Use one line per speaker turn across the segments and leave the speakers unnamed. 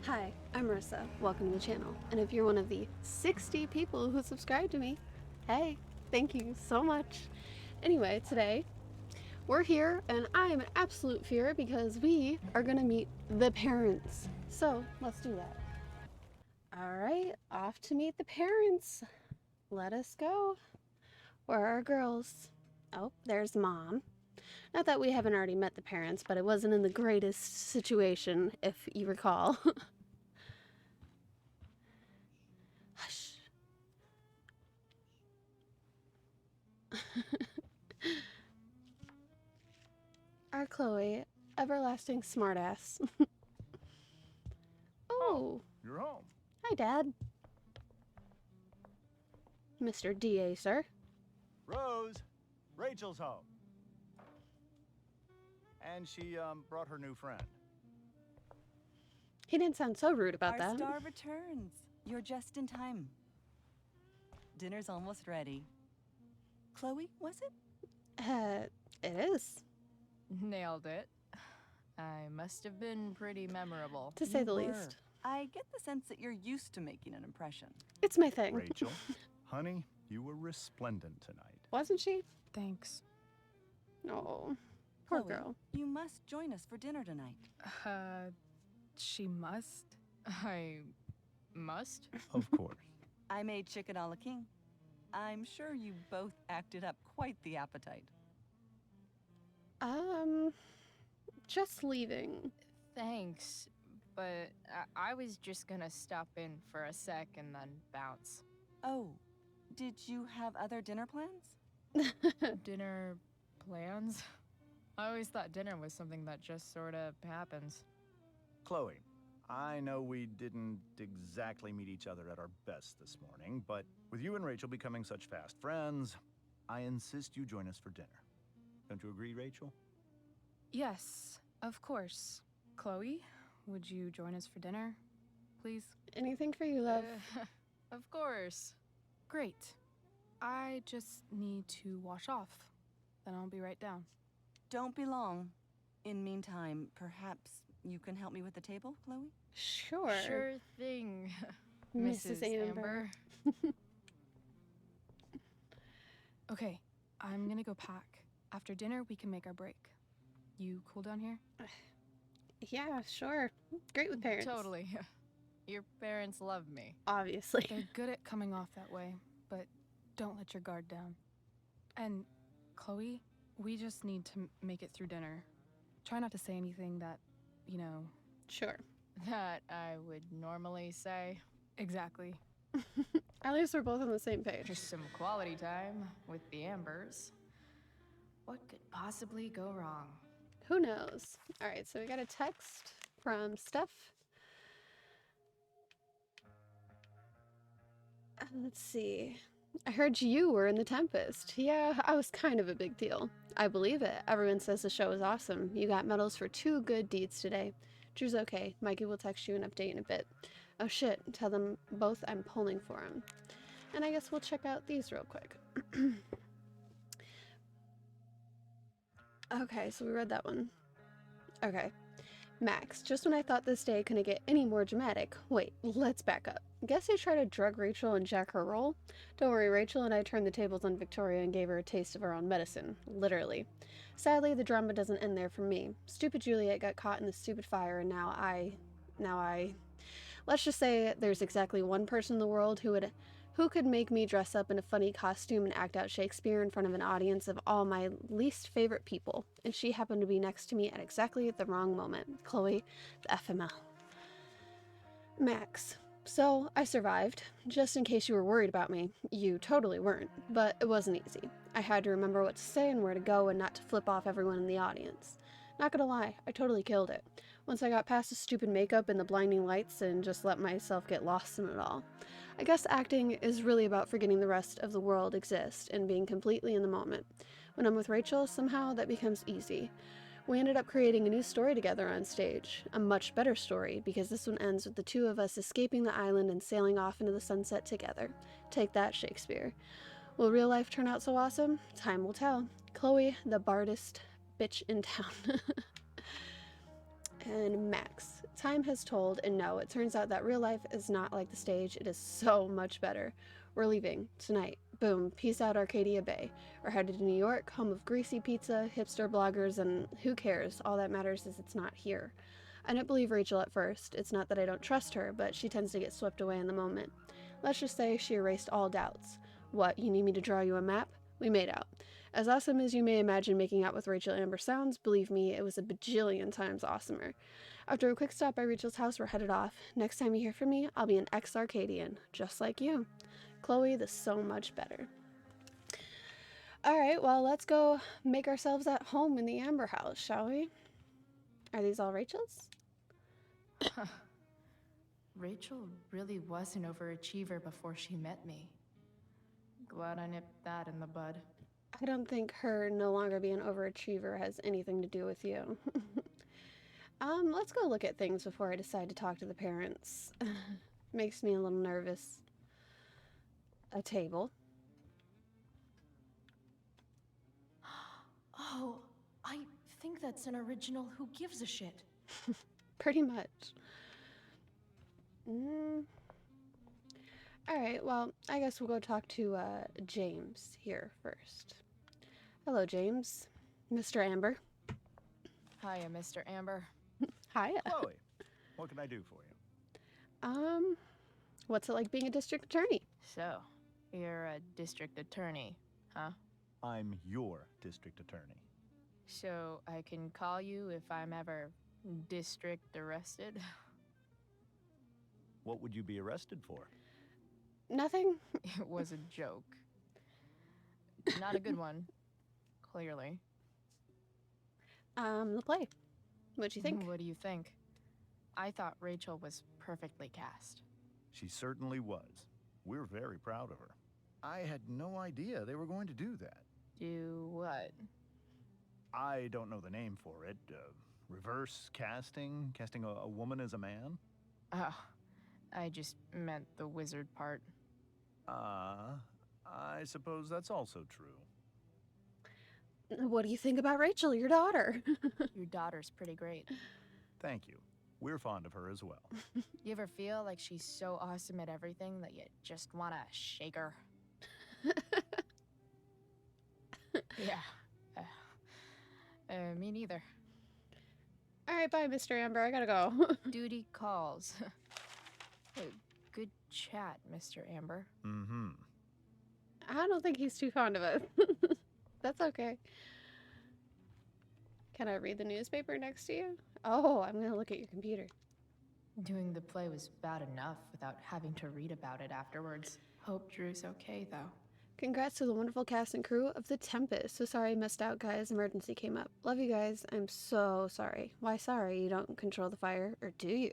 Hi, I'm Marissa. Welcome to the channel. And if you're one of the 60 people who subscribe to me, hey, thank you so much. Anyway, today we're here and I am in absolute fear because we are gonna meet the parents. So let's do that. All right, off to meet the parents. Let us go. Where are our girls? Oh, there's Mom. Not that we haven't already met the parents, but it wasn't in the greatest situation, if you recall. Hush. Our Chloe, everlasting smartass. Oh,
You're home.
hi, Dad. Mr.DA, sir.
Rose, Rachel's home. And she, brought her new friend.
He didn't sound so rude about
Our
that.
star returns. You're just in time. Dinner's almost ready. Chloe, was it?
It is,
Nailed it. I must have been pretty memorable.
to say
You
the
were.
least.
I get the sense that you're used to making an impression.
It's my thing.
Rachel, honey, you were resplendent tonight.
Wasn't she?
Thanks.
Oh, poor
Chloe,
girl.
you must join us for dinner tonight.
She must? I must?
Of course.
I made chicken a la king. I'm sure you both acted up quite the appetite.
Just leaving.
Thanks, but I was just gonna stop in for a sec and then bounce.
Oh, did you have other dinner plans?
Dinner plans? I always thought dinner was something that just sorta happens.
Chloe, I know we didn't exactly meet each other at our best this morning, but with you and Rachel becoming such fast friends, I insist you join us for dinner. Don't you agree, Rachel?
Yes, of course. Chloe, would you join us for dinner, please?
Anything for you, love.
Of course. Great. I just need to wash off. Then I'll be right down.
Don't be long. In meantime, perhaps you can help me with the table, Chloe?
Sure.
Sure thing,
Mrs. Amber.
Okay, I'm gonna go pack. After dinner, we can make our break. You cool down here?
Yeah, sure. Great with parents.
Totally. Your parents love me.
Obviously.
They're good at coming off that way, but don't let your guard down. And Chloe, we just need to make it through dinner. Try not to say anything that, you know,
Sure.
that I would normally say. Exactly.
At least we're both on the same page.
Just some quality time with the Ambers. What could possibly go wrong?
Who knows? All right, so we got a text from Steph. Let's see. I heard you were in the Tempest. Yeah, I was kind of a big deal. I believe it. Everyone says the show is awesome. You got medals for 2 good deeds today. Drew's okay. Mikey will text you an update in a bit. Oh shit, tell them both I'm pulling for him. And I guess we'll check out these real quick. Okay, so we read that one. Okay. Max, just when I thought this day couldn't get any more dramatic. Wait, let's back up. Guess who tried to drug Rachel and jack her roll? Don't worry, Rachel and I turned the tables on Victoria and gave her a taste of her own medicine. Literally. Sadly, the drama doesn't end there for me. Stupid Juliet got caught in the stupid fire and now I... Let's just say there's exactly one person in the world who could make me dress up in a funny costume and act out Shakespeare in front of an audience of all my least favorite people. And she happened to be next to me at exactly the wrong moment. Chloe, the FML. Max. So, I survived. Just in case you were worried about me. You totally weren't. But it wasn't easy. I had to remember what to say and where to go and not to flip off everyone in the audience. Not gonna lie, I totally killed it. Once I got past the stupid makeup and the blinding lights and just let myself get lost in it all. I guess acting is really about forgetting the rest of the world exists and being completely in the moment. When I'm with Rachel, somehow that becomes easy. We ended up creating a new story together on stage. A much better story, because this one ends with the two of us escaping the island and sailing off into the sunset together. Take that, Shakespeare. Will real life turn out so awesome? Time will tell. Chloe, the bardest bitch in town. And Max, Time has told, and no, it turns out that real life is not like the stage. It is so much better. We're leaving tonight. Boom. Peace out, Arcadia Bay. We're headed to New York, home of greasy pizza, hipster bloggers, and who cares? All that matters is it's not here. I didn't believe Rachel at first. It's not that I don't trust her, but she tends to get swept away in the moment. Let's just say she erased all doubts. What, you need me to draw you a map? We made out. As awesome as you may imagine making out with Rachel Amber sounds, believe me, it was a bajillion times awesomer. After a quick stop by Rachel's house, we're headed off. Next time you hear from me, I'll be an ex-Arcadian, just like you. Chloe, the so much better. Alright, well, let's go make ourselves at home in the Amber house, shall we? Are these all Rachel's?
Rachel really was an overachiever before she met me. Glad I nipped that in the bud.
I don't think her no longer being an overachiever has anything to do with you. Let's go look at things before I decide to talk to the parents. Makes me a little nervous. A table.
Oh, I think that's an original Who Gives a Shit.
Pretty much. Alright, well, I guess we'll go talk to James here first. Hello, James. Mr. Amber.
Hiya, Mr. Amber.
Hiya.
Chloe, what can I do for you?
What's it like being a district attorney?
So, you're a district attorney, huh?
I'm your district attorney.
So, I can call you if I'm ever district arrested?
What would you be arrested for?
Nothing?
It was a joke. Not a good one, clearly.
The play. What'd you think?
What do you think? I thought Rachel was perfectly cast.
She certainly was. We're very proud of her. I had no idea they were going to do that.
Do what?
I don't know the name for it. Reverse casting? Casting a woman as a man?
Oh, I just meant the wizard part.
I suppose that's also true.
What do you think about Rachel, your daughter?
Your daughter's pretty great.
Thank you. We're fond of her as well.
You ever feel like she's so awesome at everything that you just want to shake her? Yeah. Me neither.
Alright, bye, Mr. Amber. I gotta go.
Duty calls. Good chat, Mr. Amber.
Mm-hmm.
I don't think he's too fond of us. That's okay. Can I read the newspaper next to you? Oh, I'm gonna look at your computer.
Doing the play was bad enough without having to read about it afterwards. Hope Drew's okay, though.
Congrats to the wonderful cast and crew of The Tempest. So sorry I missed out, guys. Emergency came up. Love you guys. I'm so sorry. Why sorry? You don't control the fire, or do you?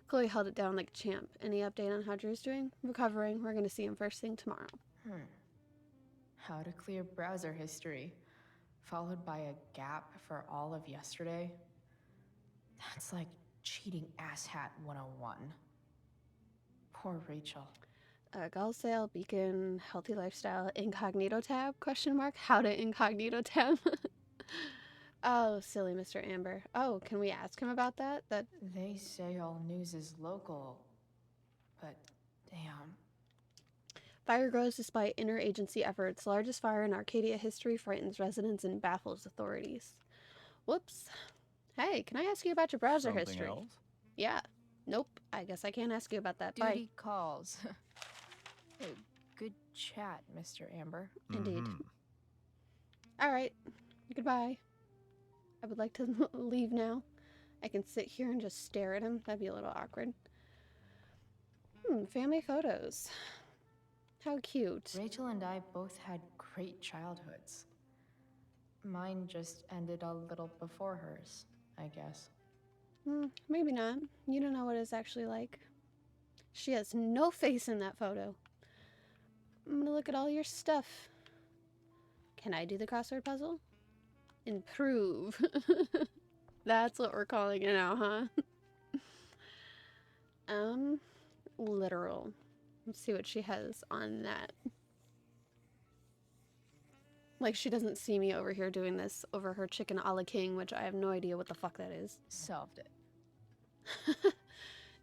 Chloe held it down like a champ. Any update on how Drew's doing? Recovering. We're gonna see him first thing tomorrow.
How to clear browser history, followed by a gap for all of yesterday. That's like cheating asshat 101. Poor Rachel.
Gull sale, beacon, healthy lifestyle, incognito tab, question mark, how to incognito tab. Oh, silly Mr. Amber. Oh, can we ask him about that?
They say all news is local, but damn.
Fire grows despite interagency efforts. Largest fire in Arcadia history frightens residents and baffles authorities. Whoops. Hey, can I ask you about your browser
Something
history?
else?
Yeah. Nope. I guess I can't ask you about that. Bye.
Duty calls. Good chat, Mr. Amber.
Indeed.
Mhm.
All right. Goodbye. I would like to leave now. I can sit here and just stare at him. That'd be a little awkward. Family photos. How cute.
Rachel and I both had great childhoods. Mine just ended a little before hers, I guess.
Maybe not. You don't know what it's actually like. She has no face in that photo. I'm gonna look at all your stuff. Can I do the crossword puzzle? Improve. That's what we're calling it now, huh? Literal. Let's see what she has on that. Like, she doesn't see me over here doing this over her chicken a la king, which I have no idea what the fuck that is.
Solved it.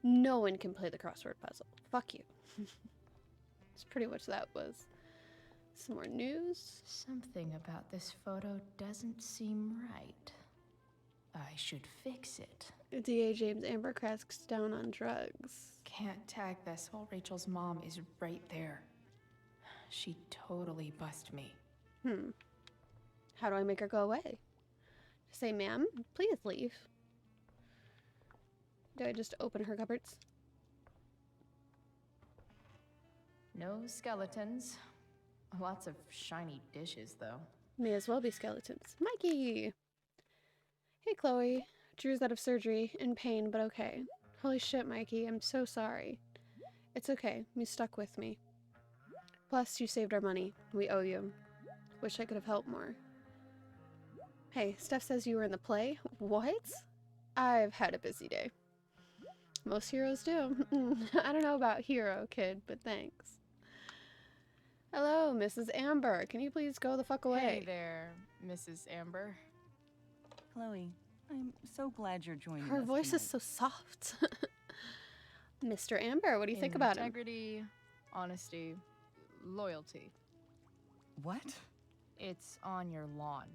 No one can play the crossword puzzle. Fuck you. It's pretty much that was. Some more news.
Something about this photo doesn't seem right. I should fix it.
DA James Amber cracks down on drugs.
Can't tag this while Rachel's mom is right there. She'd totally bust me.
How do I make her go away? Say, ma'am, please leave. Do I just open her cupboards?
No skeletons. Lots of shiny dishes, though.
May as well be skeletons. Mikey! Hey, Chloe. Drew's out of surgery, in pain, but okay. Holy shit, Mikey, I'm so sorry. It's okay, you stuck with me. Plus, you saved our money. We owe you. Wish I could have helped more. Hey, Steph says you were in the play? What? I've had a busy day. Most heroes do. I don't know about hero, kid, but thanks. Hello, Mrs. Amber. Can you please go the fuck away?
Hey there, Mrs. Amber.
Chloe, I'm so glad you're joining
Her
us
voice is
tonight.
so soft. Mr. Amber, what do you think about him?
Integrity, honesty, loyalty.
What?
It's on your lawn.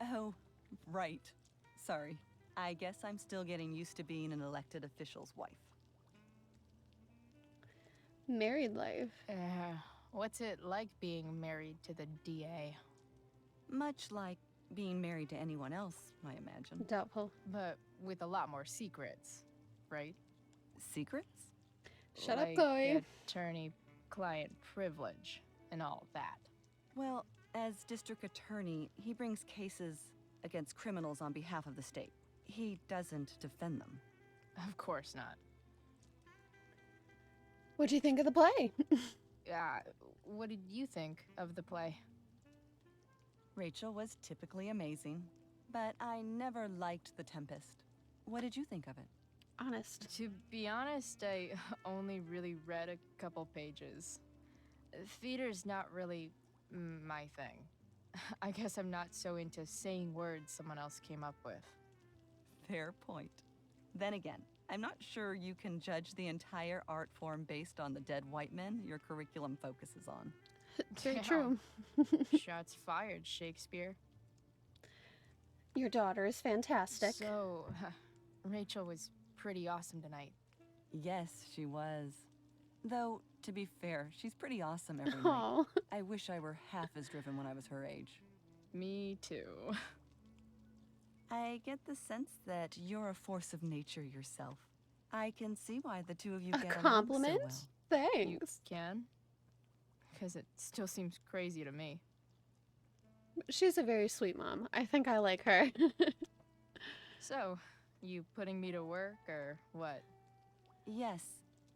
Oh, right. Sorry. I guess I'm still getting used to being an elected official's wife.
Married life.
What's it like being married to the DA?
Much like being married to anyone else, I imagine.
Doubtful.
But with a lot more secrets, right?
Secrets?
Shut up,
Like
Chloe.
attorney-client privilege and all that.
Well, as district attorney, he brings cases against criminals on behalf of the state. He doesn't defend them.
Of course not.
What'd you think of the play?
What did you think of the play?
Rachel was typically amazing, but I never liked The Tempest. What did you think of it?
Honest.
To be honest, I only really read a couple pages. Theater's not really my thing. I guess I'm not so into saying words someone else came up with.
Fair point. Then again, I'm not sure you can judge the entire art form based on the dead white men your curriculum focuses on.
Very
Damn.
true.
Shots fired, Shakespeare.
Your daughter is fantastic.
So, Rachel was pretty awesome tonight.
Yes, she was. Though, to be fair, she's pretty awesome every night.
Aw.
I wish I were half as driven when I was her age.
Me too.
I get the sense that you're a force of nature yourself. I can see why the two of you
A
get
compliment?
along so well.
You
Thanks.
can? Because it still seems crazy to me.
She's a very sweet mom. I think I like her.
So, you putting me to work or what?
Yes.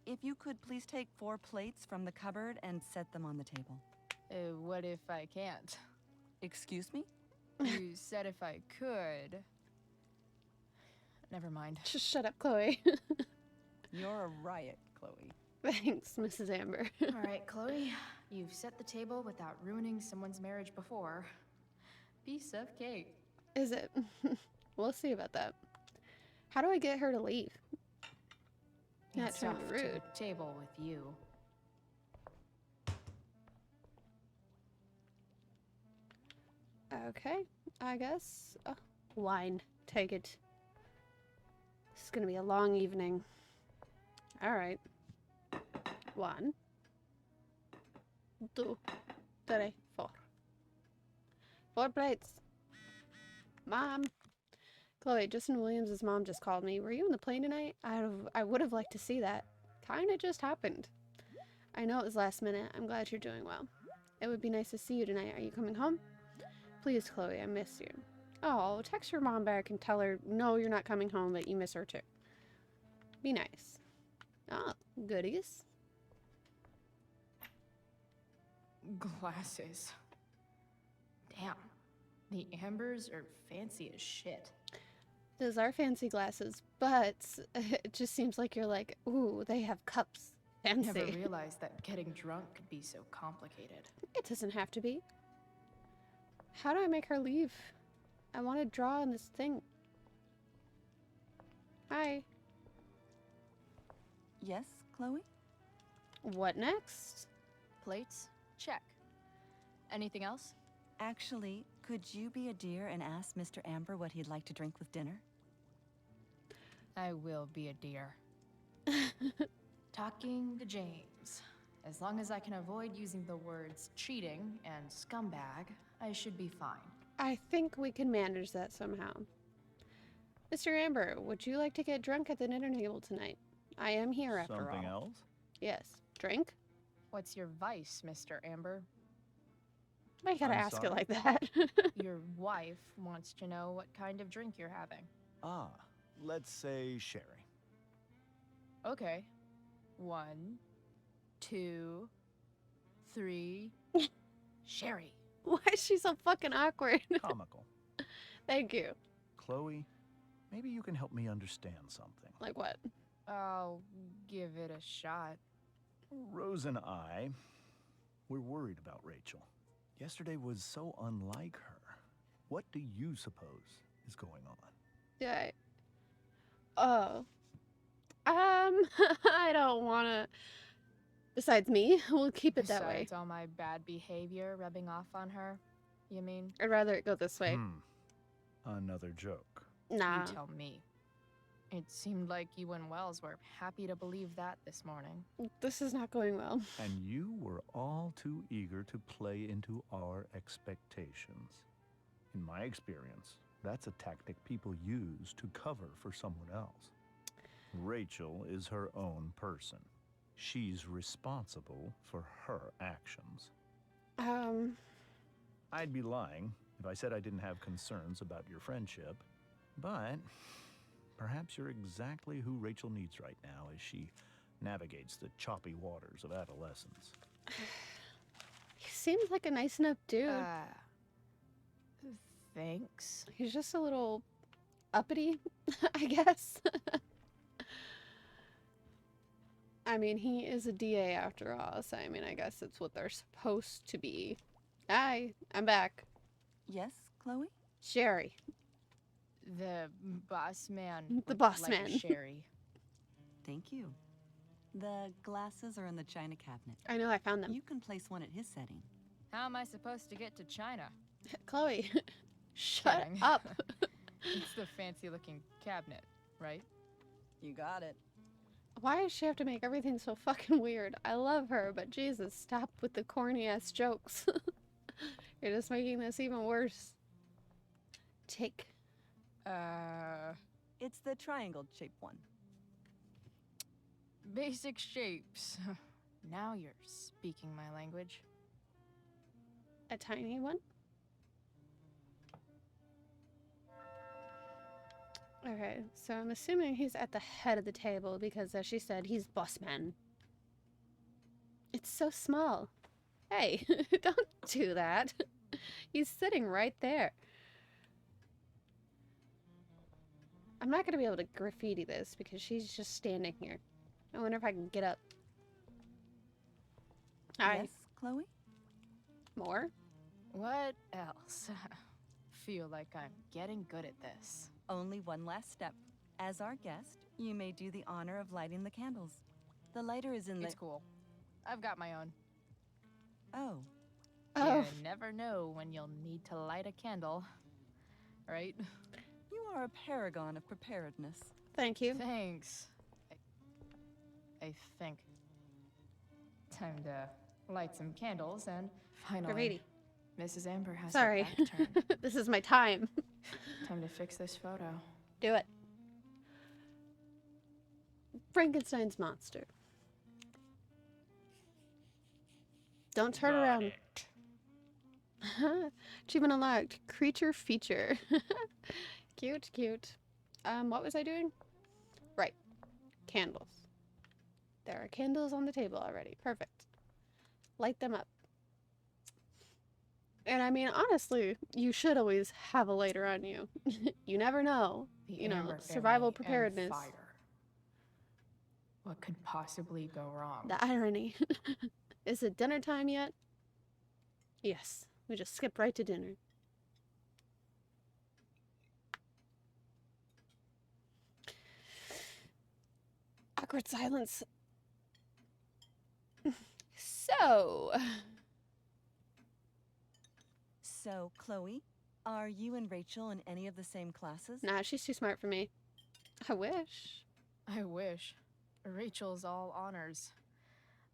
If you could please take 4 plates from the cupboard and set them on the table.
What if I can't?
Excuse me?
You said if I could. Never mind.
Just shut up, Chloe.
You're a riot, Chloe.
Thanks, Mrs. Amber.
All right, Chloe. You've set the table without ruining someone's marriage before. Piece of cake.
Is it? We'll see about that. How do I get her to leave? Not
It's
trying
off
to be
to
rude.
the table with you.
Okay, I guess. Oh, wine. Take it. This is gonna be a long evening. Alright. 1, 2, 3, 4. 4 plates. Mom. Chloe, Justin Williams' mom just called me. Were you in the plane tonight? I would have liked to see that. Kinda just happened. I know it was last minute. I'm glad you're doing well. It would be nice to see you tonight. Are you coming home? Please, Chloe, I miss you. Oh, text your mom back and tell her, no, you're not coming home, but you miss her too. Be nice. Oh, goodies.
Glasses. Damn. The Ambers are fancy as shit.
Those are fancy glasses, but it just seems like you're like, ooh, they have cups. Fancy.
Never realized that getting drunk could be so complicated.
It doesn't have to be. How do I make her leave? I want to draw on this thing. Hi.
Yes, Chloe?
What next?
Plates? Check. Anything else?
Actually, could you be a dear and ask Mr. Amber what he'd like to drink with dinner?
I will be a dear. Talking to James. As long as I can avoid using the words cheating and scumbag, I should be fine.
I think we can manage that somehow. Mr. Amber, would you like to get drunk at the dinner table tonight? I am here after
Something
all.
else?
Yes. Drink?
What's your vice, Mr. Amber?
Why you gotta
I'm
ask it
sorry?
like that?
Your wife wants to know what kind of drink you're having.
Ah, let's say sherry.
Okay. 1, 2, 3. Sherry.
Why is she so fucking awkward?
Comical.
Thank you.
Chloe, maybe you can help me understand something.
Like what?
I'll give it a shot.
Rose and I, we're worried about Rachel. Yesterday was so unlike her. What do you suppose is going on?
Yeah. Oh. I don't wanna. Besides me, we'll keep it that way.
Besides all my bad behavior rubbing off on her, you mean?
I'd rather it go this way.
Another joke.
Nah.
You tell me. It seemed like you and Wells were happy to believe that this morning.
This is not going well.
And you were all too eager to play into our expectations. In my experience, that's a tactic people use to cover for someone else. Rachel is her own person. She's responsible for her actions. I'd be lying if I said I didn't have concerns about your friendship, but perhaps you're exactly who Rachel needs right now as she navigates the choppy waters of adolescence.
He seems like a nice enough dude.
Thanks.
He's just a little uppity, I guess. I mean, he is a DA after all, so I mean, I guess it's what they're supposed to be. Hi, I'm back.
Yes, Chloe?
Sherry.
The boss man.
The
would
boss
like a
man.
Sherry.
Thank you. The glasses are in the china cabinet.
I know, I found them.
You can place one at his setting.
How am I supposed to get to China?
Chloe, shut
Kidding.
up.
It's the fancy-looking cabinet, right?
You got it.
Why does she have to make everything so fucking weird? I love her, but Jesus, stop with the corny-ass jokes. You're just making this even worse. Take.
It's the triangle-shaped one.
Basic shapes. Now you're speaking my language.
A tiny one? Okay, so I'm assuming he's at the head of the table because, as she said, he's boss man. It's so small. Hey, don't do that. He's sitting right there. I'm not going to be able to graffiti this because she's just standing here. I wonder if I can get up. All right,
Yes, Chloe?
more?
What else? Feel like I'm getting good at this.
Only one last step. As our guest, you may do the honor of lighting the candles. The lighter is in the...
It's cool. I've got my own.
Oh,
Oh,
You never know when you'll need to light a candle. Right?
you are a paragon of preparedness.
thank you.
Thanks. I think. Time to light some candles and finally,
Graffiti.
Mrs. Amber has
Sorry.
her back turned.
This is my time.
Time to fix this photo.
Do it. Frankenstein's monster. Don't turn around. Achievement unlocked. Creature feature. Cute, cute. What was I doing? Right. Candles. There are candles on the table already. Perfect. Light them up. And I mean, honestly, you should always have a lighter on you. You never know.
The
You know,
Amber
survival
family and
preparedness.
fire. What could possibly go wrong?
The irony. Is it dinner time yet? Yes. We just skipped right to dinner. Awkward silence. So,
So, Chloe, are you and Rachel in any of the same classes?
nah, she's too smart for me. I wish.
I wish. Rachel's all honors.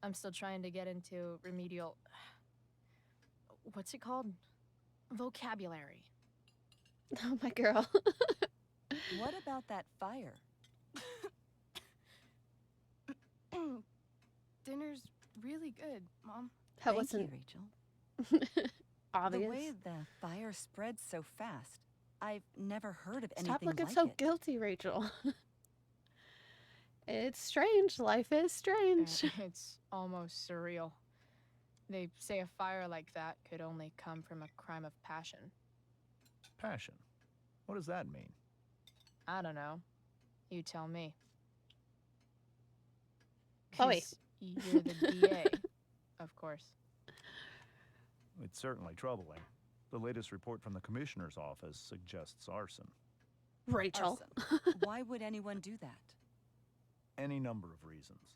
I'm still trying to get into remedial. What's it called? Vocabulary.
Oh, my girl.
What about that fire?
Dinner's really good, Mom.
That
Thank
wasn't
you, Rachel.
obvious.
The way the fire spreads so fast, I've never heard of anything
Stop looking
like
so
it.
guilty, Rachel. It's strange. Life is strange.
It's almost surreal. They say a fire like that could only come from a crime of passion.
Passion. What does that mean?
I don't know. You tell me.
Chloe.
'Cause you're the DA, of course.
It's certainly troubling. The latest report from the commissioner's office suggests arson.
Rachel.
Arson. Why would anyone do that?
Any number of reasons.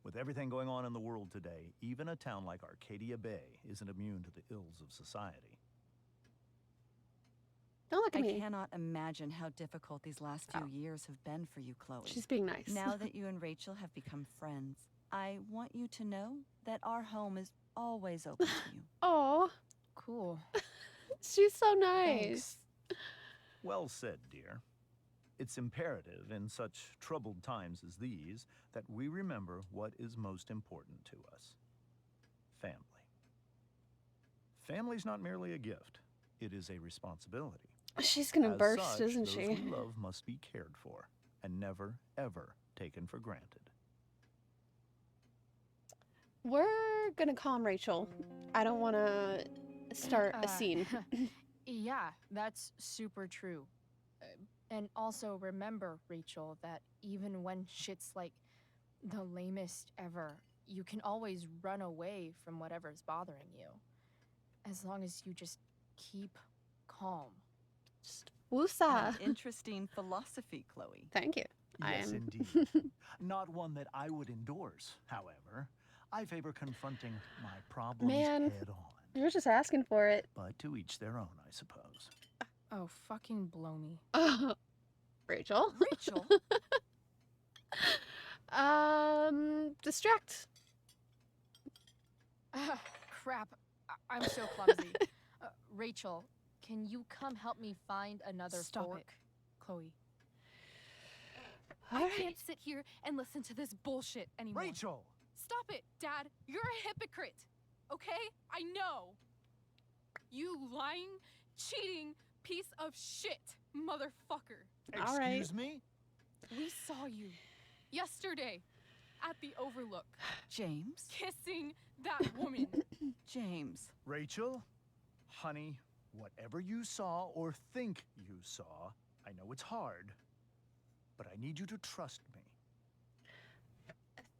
With everything going on in the world today, even a town like Arcadia Bay isn't immune to the ills of society.
Don't look
I
at me.
cannot imagine how difficult these last few years have been for you, Chloe.
She's being nice.
Now that you and Rachel have become friends, I want you to know that our home is always open to you.
Oh,
Cool.
she's so nice.
Thanks.
Well said, dear. It's imperative in such troubled times as these that we remember what is most important to us. Family. Family's not merely a gift. It is a responsibility.
She's gonna
As
burst,
such,
isn't
those
she?
we love must be cared for and never, ever taken for granted.
We're gonna calm Rachel. I don't want to start a scene.
Yeah, that's super true. And also remember, Rachel, that even when shit's like the lamest ever, you can always run away from whatever's bothering you. As long as you just keep calm.
Just woosah.
An interesting philosophy, Chloe.
Thank you. I
Yes,
am.
indeed. Not one that I would endorse, however. I favor confronting my problems
Man.
head on.
You're just asking for it.
But to each their own, I suppose.
Oh, fucking blow me.
Rachel.
Rachel?
Distract.
Crap. I'm so clumsy. Rachel, can you come help me find another
Stop
fork?
it.
Chloe.
I
Alright.
can't sit here and listen to this bullshit anymore.
Rachel!
Stop it, Dad. You're a hypocrite. Okay? I know. You lying, cheating piece of shit, motherfucker.
All right.
Excuse me?
We saw you yesterday at the Overlook
James?
kissing that woman.
James.
Rachel? Honey, whatever you saw or think you saw, I know it's hard, but I need you to trust me.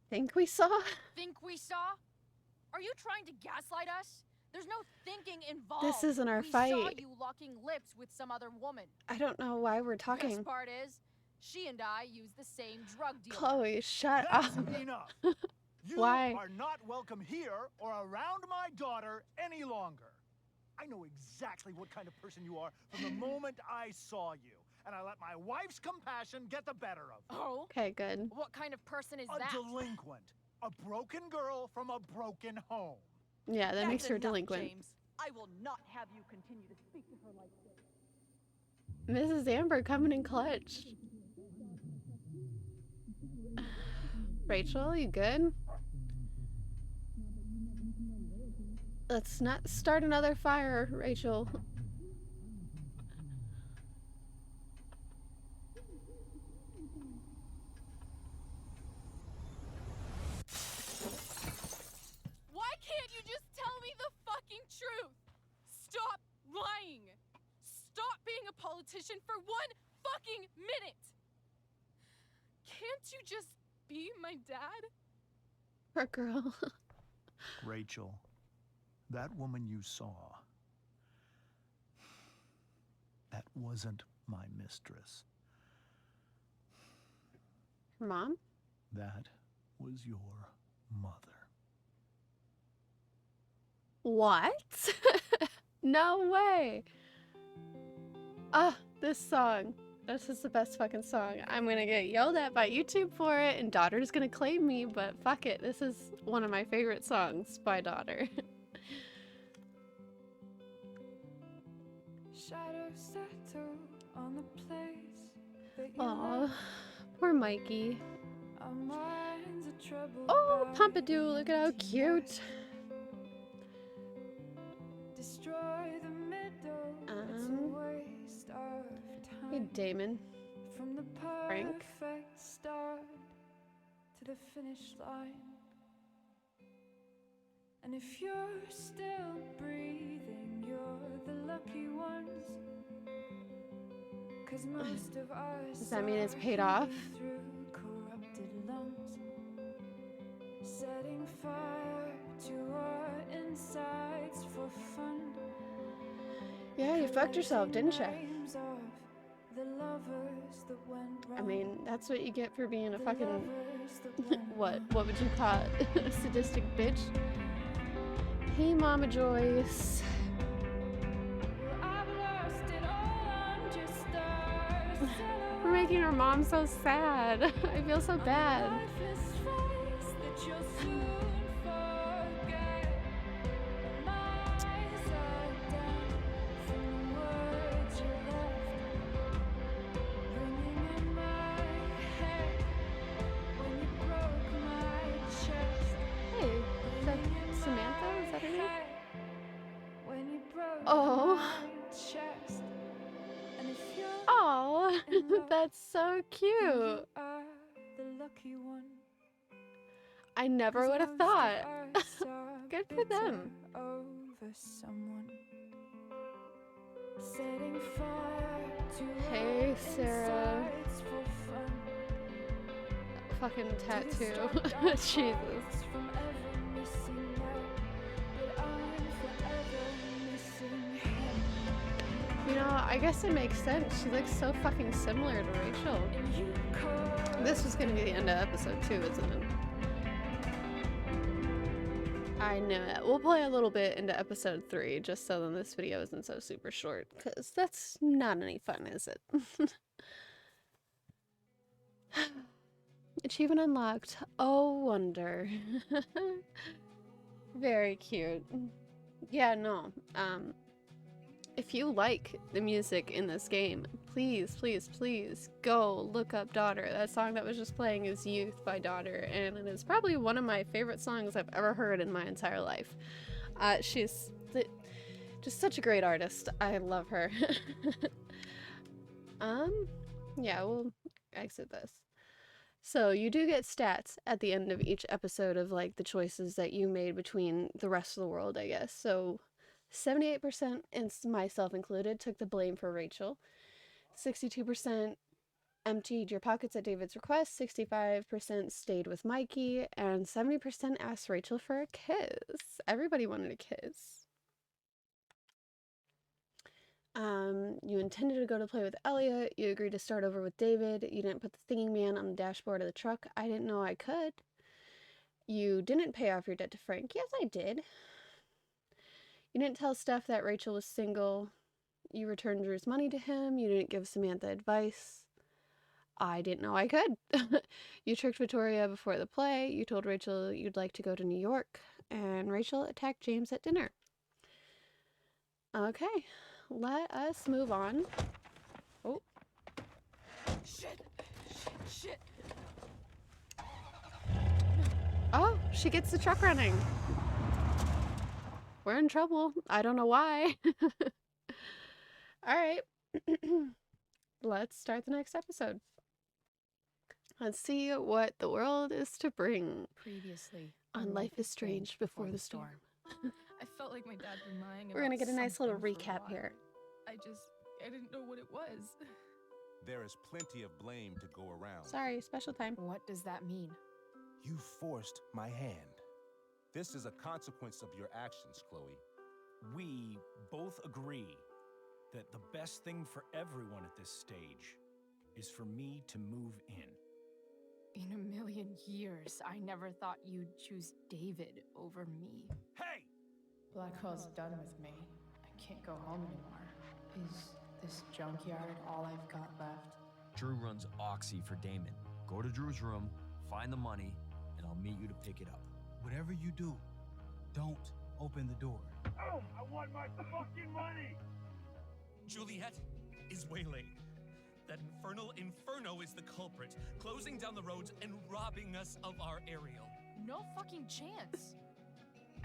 Think we saw?
Think we saw? Are you trying to gaslight us? There's no thinking involved.
This isn't our
we saw
fight.
you locking lips with some other woman.
I don't know why we're talking.
Best part is, she and I use the same drug dealer.
Chloe, shut
That's
up.
enough! You
Why?
are not welcome here or around my daughter any longer. I know exactly what kind of person you are from the moment I saw you, and I let my wife's compassion get the better of me.
Oh?
Okay, good.
What kind of person is
A
that?
delinquent. A broken girl from a broken home.
Yeah, that makes her
That's enough,
delinquent.
James. I will not have you continue to speak to her like this.
Mrs. Amber coming in clutch. Rachel, you good? Let's not start another fire, Rachel.
Why can't you just tell me the fucking truth? Stop lying. Stop being a politician for 1 fucking minute. Can't you just be my dad?
Poor girl.
Rachel, that woman you saw, that wasn't my mistress.
Her mom?
That was your mother.
What? No way. Ah, this song. This is the best fucking song. I'm gonna get yelled at by YouTube for it, and Daughter's gonna claim me, but fuck it. This is one of my favorite songs by Daughter.
Shadows settle on the place that you
Aw,
left.
poor Mikey.
Our minds are troubled
Oh,
by
Pompadour, look at how
empty
cute.
nest. Destroy the middle, it's a waste of
Hey,
time.
Damon.
From the
Frank.
perfect start to the finish line. And if you're still breathing, you're the lucky ones. 'Cause most of us
Does that mean it's
are
paid off?
healing through corrupted lungs, setting fire to our insides for fun.
Yeah, you fucked yourself, didn't you?
Names of the lovers that went
I
wrong.
mean, that's what you get for being a
The
fucking
lovers that went
what
wrong.
would you call it? A sadistic bitch. Hey, Mama Joyce.
Well, I've lost it all, I'm just a
We're making our mom so sad. I feel so bad.
lifeless face that you'll soon forget. My eyes are down from the words you left, ringing in my head when you broke my chest.
Hey, is that Samantha? Is that her name?
When you broke
Oh.
my chest. And if you're
Oh, that's so cute.
you are the lucky one.
I never would have thought. Good for them.
Over someone. Setting fire to
Hey,
our
Sarah.
insides for fun.
Fucking
To
tattoo.
distract our
Jesus.
hearts from ever missing out. But I'm forever missing him.
You know, I guess it makes sense. She looks so fucking similar to Rachel.
And you call
This was gonna be the end of episode 2, isn't it? I know it. We'll play a little bit into episode 3, just so then this video isn't so super short, because that's not any fun, is it? Achievement unlocked. Oh, wonder. Very cute. Yeah, no. If you like the music in this game, please, please, please go look up Daughter. That song that was just playing is Youth by Daughter, and it is probably one of my favorite songs I've ever heard in my entire life. She's just such a great artist. I love her. Yeah, we'll exit this. So you do get stats at the end of each episode of like the choices that you made between the rest of the world, I guess. So 78%, and myself included, took the blame for Rachel. 62% emptied your pockets at David's request. 65% stayed with Mikey, and 70% asked Rachel for a kiss. Everybody wanted a kiss. You intended to go to play with Elliot. You agreed to start over with David. You didn't put the thinking man on the dashboard of the truck. I didn't know I could. You didn't pay off your debt to Frank. Yes, I did. You didn't tell Steph that Rachel was single. You returned Drew's money to him. You didn't give Samantha advice. I didn't know I could. You tricked Victoria before the play. You told Rachel you'd like to go to New York. And Rachel attacked James at dinner. Okay, let us move on. Oh.
Shit! Shit!
Oh, she gets the truck running. We're in trouble. I don't know why. All right. Let's start the next episode. Let's see what the world is to bring
Previously
on Life is Strange Before the Storm.
I felt like my dad'd been lying
We're gonna
about
get a nice little
something for a
recap
while.
here.
I didn't know what it was.
There is plenty of blame to go around.
Sorry, special time.
What does that mean?
You forced my hand. This is a consequence of your actions, Chloe.
We both agree that the best thing for everyone at this stage is for me to move in.
In a million years, I never thought you'd choose David over me.
Hey!
Blackwell's done with me. I can't go home anymore. Is this junkyard all I've got left?
Drew runs Oxy for Damon. Go to Drew's room, find the money, and I'll meet you to pick it up.
Whatever you do, don't open the door.
Oh, I want my fucking money!
Juliet is waylaid. That infernal Inferno is the culprit, closing down the roads and robbing us of our aerial.
No fucking chance.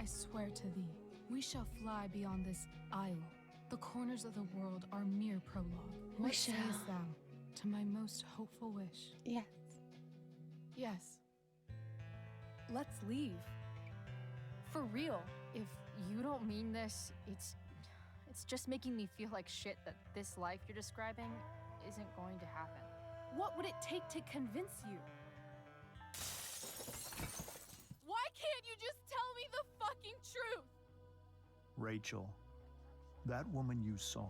I swear to thee, we shall fly beyond this isle. The corners of the world are mere prologue. What
shall.
sayest thou to my most hopeful wish?
Yes.
Yes.
Let's leave. For real.
If you don't mean this, it's just making me feel like shit that this life you're describing isn't going to happen.
What would it take to convince you?
Why can't you just tell me the fucking truth?
Rachel, that woman you saw,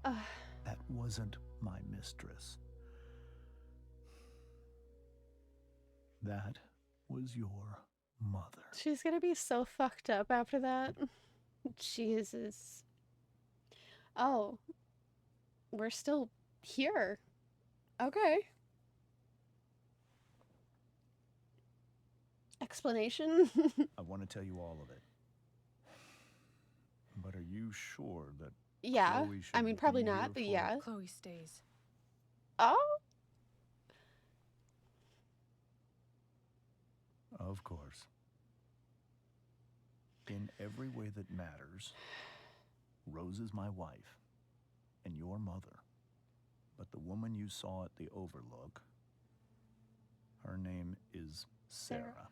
Ugh.
that wasn't my mistress. That was your mother.
She's gonna be so fucked up after that. Jesus. Oh. We're still here. Okay. Explanation?
I want to tell you all of it. But are you sure that
Yeah.
Chloe should
I mean, probably
be here
not, but
for-
yeah.
Chloe stays.
Oh.
Of course. In every way that matters, Rose is my wife and your mother. But the woman you saw at the Overlook, her name is Sarah.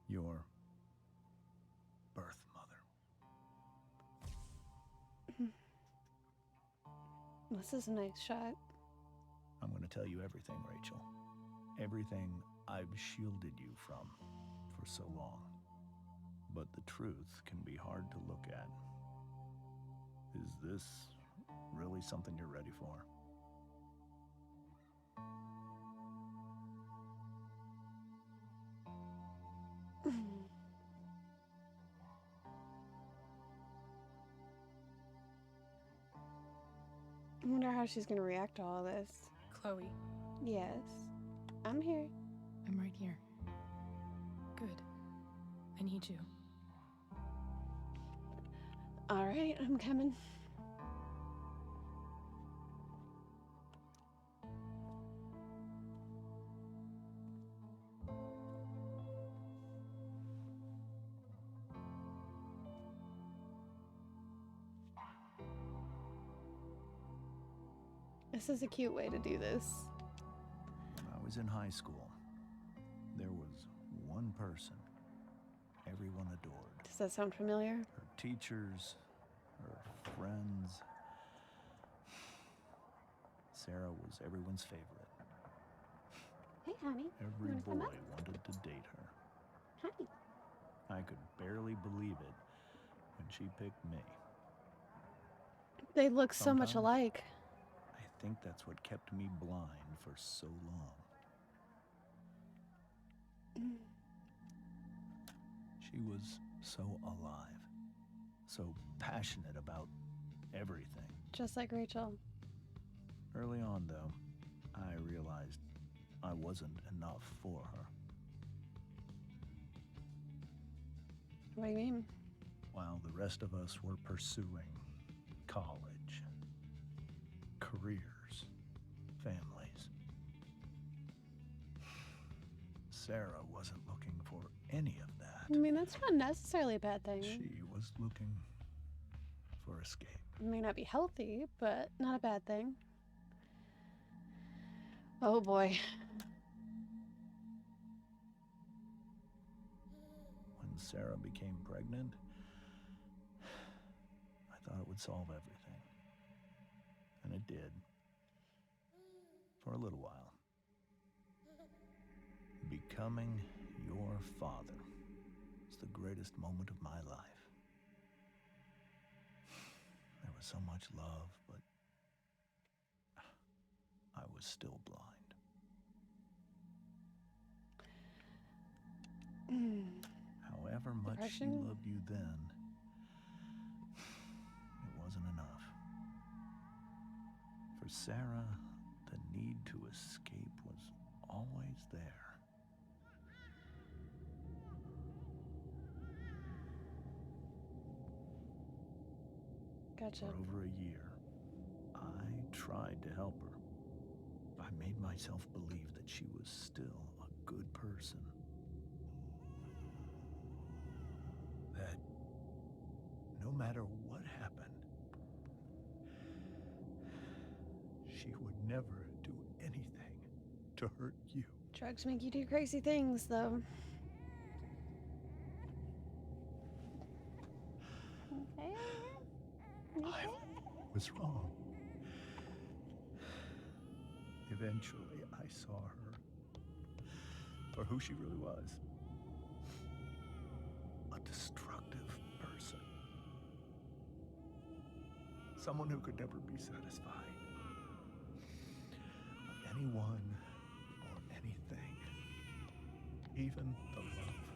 Your birth mother.
This is a nice shot.
I'm going to tell you everything, Rachel. Everything I've shielded you from for so long. But the truth can be hard to look at. Is this really something you're ready for?
I wonder how she's gonna react to all this.
Chloe,
Yes. I'm here.
I'm right here. Good. I need you.
Alright, I'm coming. This is a cute way to do this.
When I was in high school, there was one person everyone adored.
Does that sound familiar?
Her teachers, her friends. Sarah was everyone's favorite.
Hey, honey.
Every
wanna
boy
come up?
wanted to date her.
Honey.
I could barely believe it when she picked me.
They look so much
Sometimes.
alike.
I think that's what kept me blind for so long. She was so alive, so passionate about everything.
Just like Rachel.
Early on, though, I realized I wasn't enough for her.
What do you mean?
While the rest of us were pursuing college, careers, families, Sarah wasn't looking for any of that.
I mean, that's not necessarily a bad thing.
She was looking for escape.
It may not be healthy, but not a bad thing. Oh boy.
When Sarah became pregnant, I thought it would solve everything. And it did. For a little while. Becoming your father was the greatest moment of my life. There was so much love, but I was still blind. she
Depression?
loved you then, it wasn't enough. For Sarah, the need to escape was always there.
Gotcha.
For over a year, I tried to help her. I made myself believe that she was still a good person. That no matter what happened, she would never do anything to hurt you.
Drugs make you do crazy things, though. Okay.
I was wrong. Eventually, I saw her for who she really was. A destructive person. Someone who could never be satisfied with anyone or anything. Even the love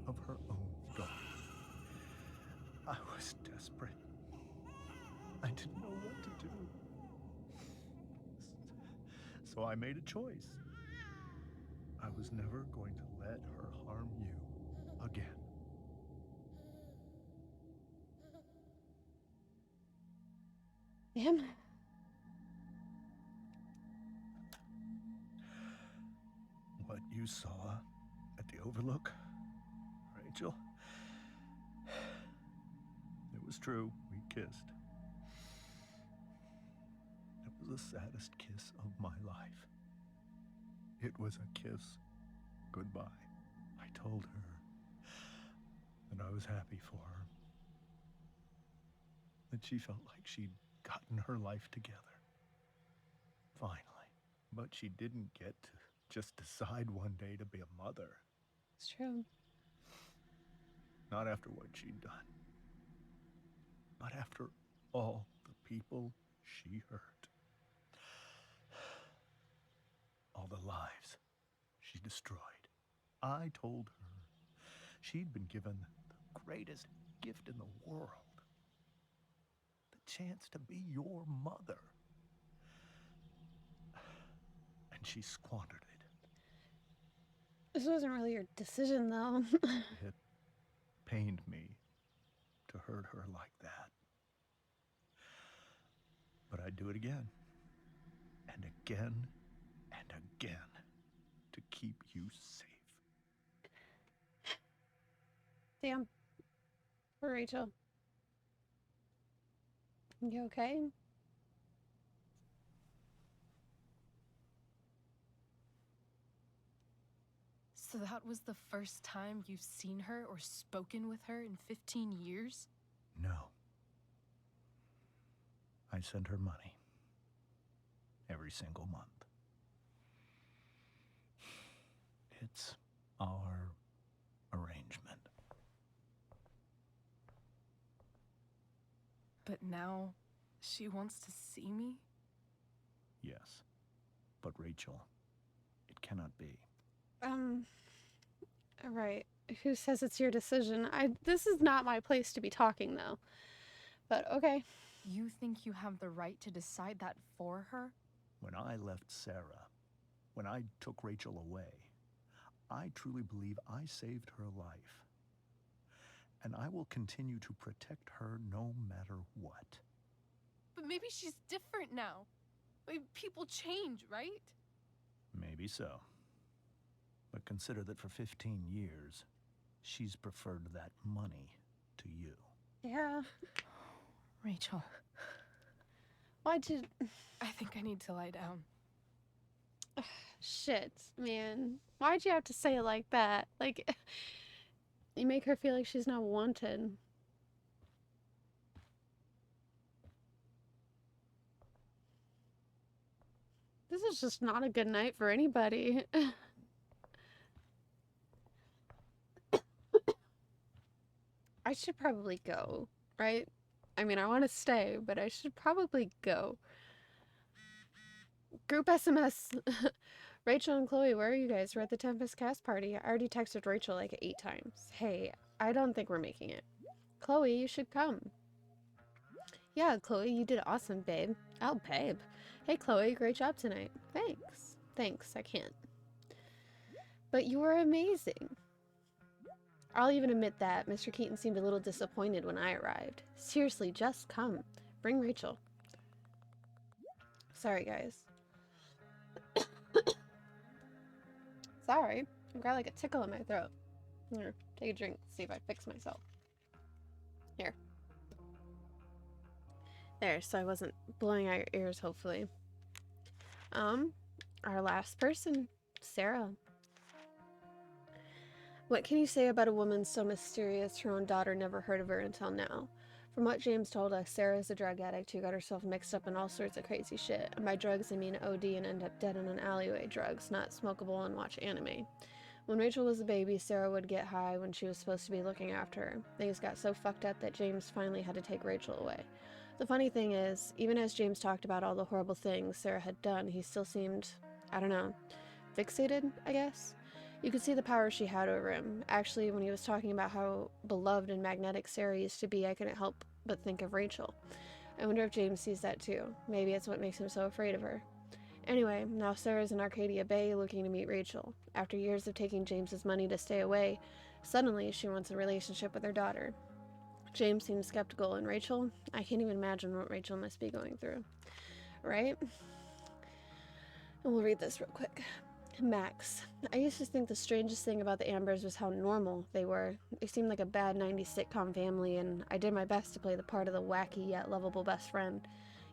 of her own daughter. I was desperate. I didn't know what to do. So I made a choice. I was never going to let her harm you again.
Damn.
What you saw at the Overlook, Rachel, it was true. We kissed. It was the saddest kiss of my life. It was a kiss goodbye. I told her that I was happy for her. That she felt like she'd gotten her life together. Finally. But she didn't get to just decide one day to be a mother.
It's true.
Not after what she'd done. Not after all the people she hurt. All the lives she destroyed. I told her she'd been given the greatest gift in the world. The chance to be your mother. And she squandered it.
This wasn't really your decision, though.
It pained me to hurt her like that. But I'd do it again. And again. And again. To keep you safe.
Damn. Poor Rachel. You okay?
So that was the first time you've seen her or spoken with her in 15 years?
No. I send her money. Every single month. It's our arrangement.
But now she wants to see me?
Yes. But Rachel, it cannot be.
Right. Who says it's your decision? This is not my place to be talking, though. But okay.
You think you have the right to decide that for her?
When I left Sarah, when I took Rachel away, I truly believe I saved her life. And I will continue to protect her no matter what.
But maybe she's different now. People change, right?
Maybe so. But consider that for 15 years, she's preferred that money to you.
Yeah.
Rachel,
Why'd you...
I think I need to lie down.
Shit, man. Why'd you have to say it like that? Like, you make her feel like she's not wanted. This is just not a good night for anybody. I should probably go, right? I mean, I want to stay, but I should probably go. Group SMS Rachel and Chloe, where are you guys? We're at the Tempest cast party. I already texted Rachel like 8 times. Hey, I don't think we're making it. Chloe, you should come. Yeah, Chloe, you did awesome, babe. Oh, babe. Hey, Chloe, great job tonight. Thanks. Thanks, I can't. But you were amazing. I'll even admit that Mr. Keaton seemed a little disappointed when I arrived. Seriously, just come. Bring Rachel. Sorry, guys. Sorry. I've got like a tickle in my throat. Here, take a drink, see if I fix myself. Here. There, so I wasn't blowing out your ears, hopefully. Our last person, Sarah. What can you say about a woman so mysterious her own daughter never heard of her until now? From what James told us, Sarah is a drug addict who got herself mixed up in all sorts of crazy shit. And by drugs, I mean OD and end up dead in an alleyway. Drugs, not smokable and watch anime. When Rachel was a baby, Sarah would get high when she was supposed to be looking after her. Things got so fucked up that James finally had to take Rachel away. The funny thing is, even as James talked about all the horrible things Sarah had done, he still seemed, I don't know, fixated, I guess? You could see the power she had over him. Actually, when he was talking about how beloved and magnetic Sarah used to be, I couldn't help but think of Rachel. I wonder if James sees that too. Maybe it's what makes him so afraid of her. Anyway, now Sarah's in Arcadia Bay looking to meet Rachel. After years of taking James's money to stay away, suddenly she wants a relationship with her daughter. James seems skeptical, and Rachel? I can't even imagine what Rachel must be going through. Right? And we'll read this real quick. Max. I used to think the strangest thing about the Ambers was how normal they were. They seemed like a bad 90s sitcom family, and I did my best to play the part of the wacky yet lovable best friend.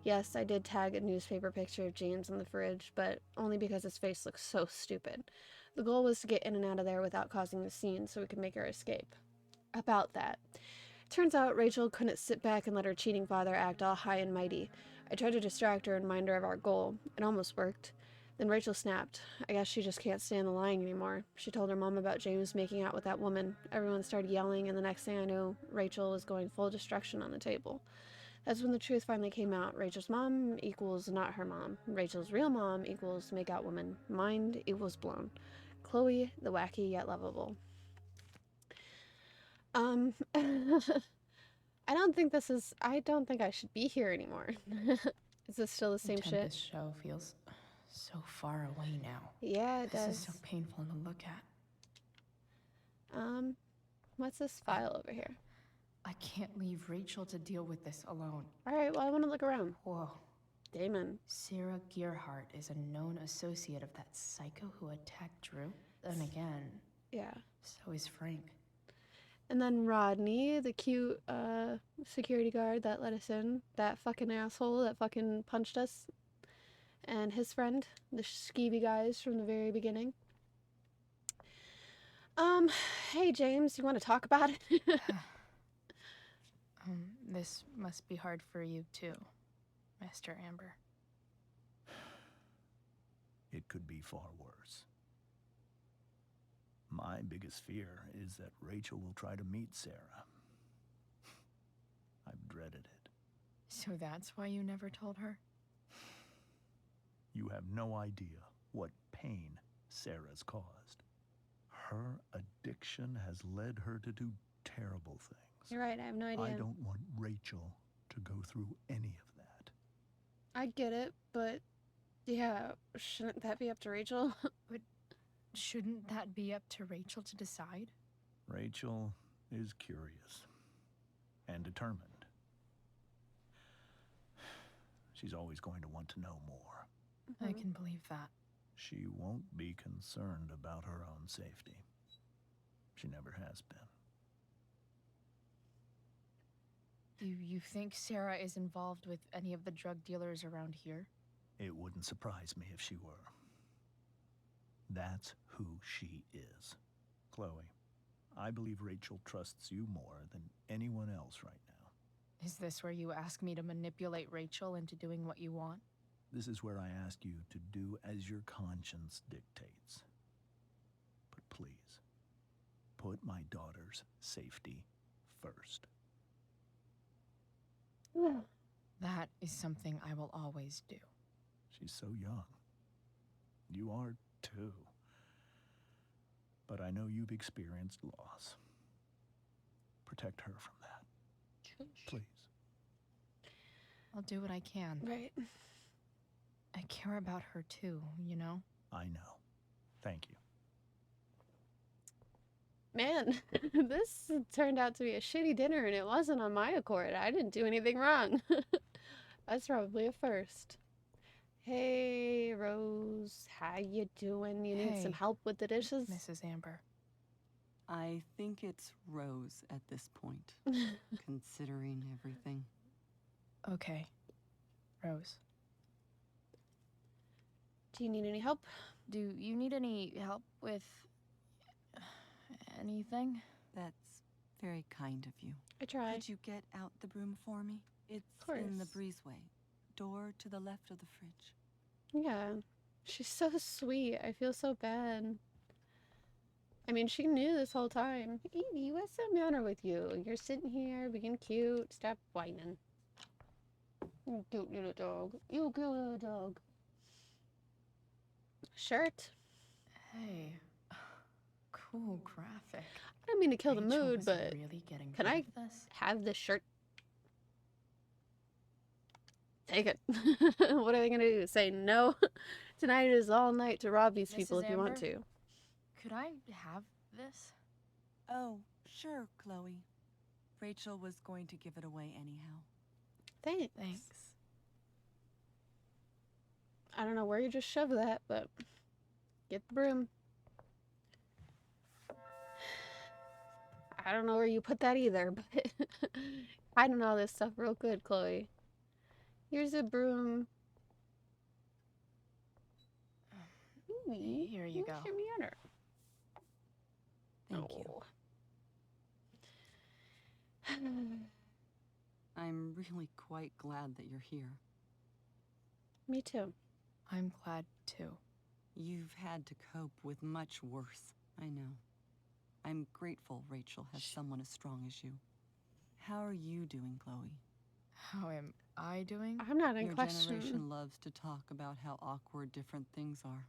Yes, I did tag a newspaper picture of James on the fridge, but only because his face looked so stupid. The goal was to get in and out of there without causing a scene so we could make our escape. About that. Turns out Rachel couldn't sit back and let her cheating father act all high and mighty. I tried to distract her and remind her of our goal. It almost worked. Then Rachel snapped. I guess she just can't stand the lying anymore. She told her mom about James making out with that woman. Everyone started yelling, and the next thing I knew, Rachel was going full destruction on the table. That's when the truth finally came out. Rachel's mom equals not her mom. Rachel's real mom equals make-out woman. Mind equals blown. Chloe, the wacky yet lovable. I don't think I should be here anymore. Is this still the same shit?
This show feels so far away now.
Yeah, it does.
This is so painful to look at.
What's this file over here?
I can't leave Rachel to deal with this alone.
Alright, well, I want to look around.
Whoa.
Damon.
Sarah Gearhart is a known associate of that psycho who attacked Drew. Then again,
yeah.
So is Frank.
And then Rodney, the cute security guard that let us in. That fucking asshole that fucking punched us. And his friend, the skeevy guys from the very beginning. Hey James, you want to talk about it?
This must be hard for you too, Mr. Amber.
It could be far worse. My biggest fear is that Rachel will try to meet Sarah. I've dreaded it.
So that's why you never told her?
You have no idea what pain Sarah's caused. Her addiction has led her to do terrible things.
You're right, I have no idea.
I don't want Rachel to go through any of that.
I get it, but yeah, shouldn't that be up to Rachel?
But shouldn't that be up to Rachel to decide?
Rachel is curious and determined. She's always going to want to know more.
I can believe that.
She won't be concerned about her own safety. She never has been.
Do you think Sarah is involved with any of the drug dealers around here?
It wouldn't surprise me if she were. That's who she is. Chloe, I believe Rachel trusts you more than anyone else right now.
Is this where you ask me to manipulate Rachel into doing what you want?
This is where I ask you to do as your conscience dictates. But please, put my daughter's safety first.
That is something I will always do.
She's so young. You are too. too. But I know you've experienced loss. Protect her from that. Please.
I'll do what I can.
Right.
I care about her too, you know?
I know. Thank you.
Man, this turned out to be a shitty dinner and it wasn't on my accord. I didn't do anything wrong. That's probably a first. Hey, Rose, how you doing? You need some
Hey,
help with the dishes?
Mrs. Amber.
I think it's Rose at this point, considering everything.
Okay. Rose.
Do you need any help?
Do you need any help with anything?
That's very kind of you.
I tried.
Could you get out the broom for me? It's in the breezeway. Door to the left of the fridge.
Yeah. She's so sweet. I feel so bad. I mean, she knew this whole time. Evie, what's the matter with you? You're sitting here being cute. Stop whining. You cute little dog. You cute little dog. Shirt.
Hey. Cool graphic.
I don't mean to kill the
Rachel
mood,
was
but
really getting
can
good
I
at this?
have this shirt? Take it. What are they gonna do? Say no? Tonight is all night to rob these people
Mrs.
if you want
Amber?
to.
Could I have this?
Oh, sure, Chloe. Rachel was going to give it away anyhow.
Thanks.
Thanks.
I don't know where you just shoved that, but get the broom. I don't know where you put that either, but hiding all this stuff real good, Chloe. Here's a broom.
Here you go.
Shimmy under.
Thank you. I'm really quite glad that you're here.
Me too.
I'm glad too.
You've had to cope with much worse, I know. I'm grateful Rachel has someone as strong as you. How are you doing, Chloe?
How am I doing?
I'm not in
Your
question.
generation loves to talk about how awkward different things are.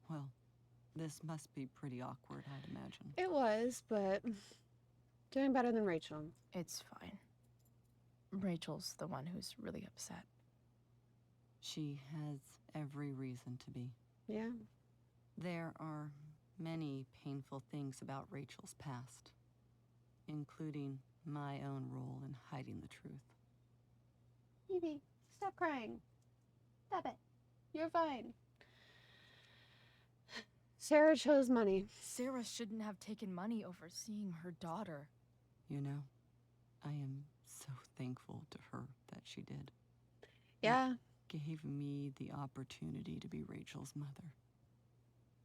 Well, this must be pretty awkward, I'd imagine.
It was, but doing better than Rachel.
It's fine. Rachel's the one who's really upset.
She has every reason to be.
Yeah.
There are many painful things about Rachel's past, including my own role in hiding the truth.
Evie, stop crying. Stop it. You're fine. Sarah chose money.
Sarah shouldn't have taken money over seeing her daughter.
You know, I am so thankful to her that she did.
Yeah.
It gave me the opportunity to be Rachel's mother.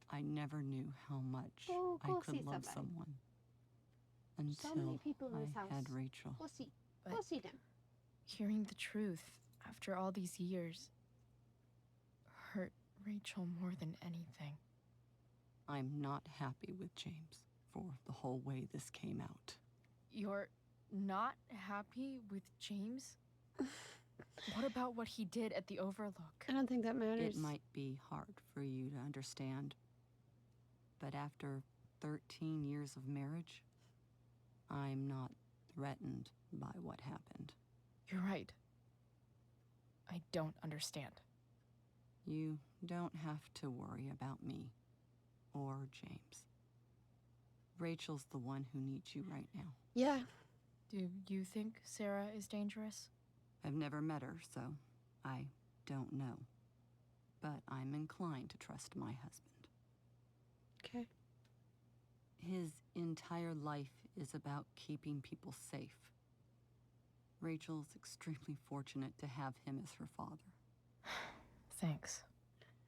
I never knew how much
Go
I could
see
love
somebody.
someone
So many
until
people in this
I
house.
had Rachel.
Go see.
But-
Go see them.
Hearing the truth after all these years hurt Rachel more than anything.
I'm not happy with James for the whole way this came out.
You're not happy with James? What about what he did at the Overlook?
I don't think that matters.
It might be hard for you to understand, but after 13 years of marriage, I'm not threatened by what happened.
You're right. I don't understand.
You don't have to worry about me or James. Rachel's the one who needs you right now.
Yeah.
Do you think Sarah is dangerous?
I've never met her, so I don't know. But I'm inclined to trust my husband.
Okay.
His entire life is about keeping people safe. Rachel's extremely fortunate to have him as her father.
Thanks.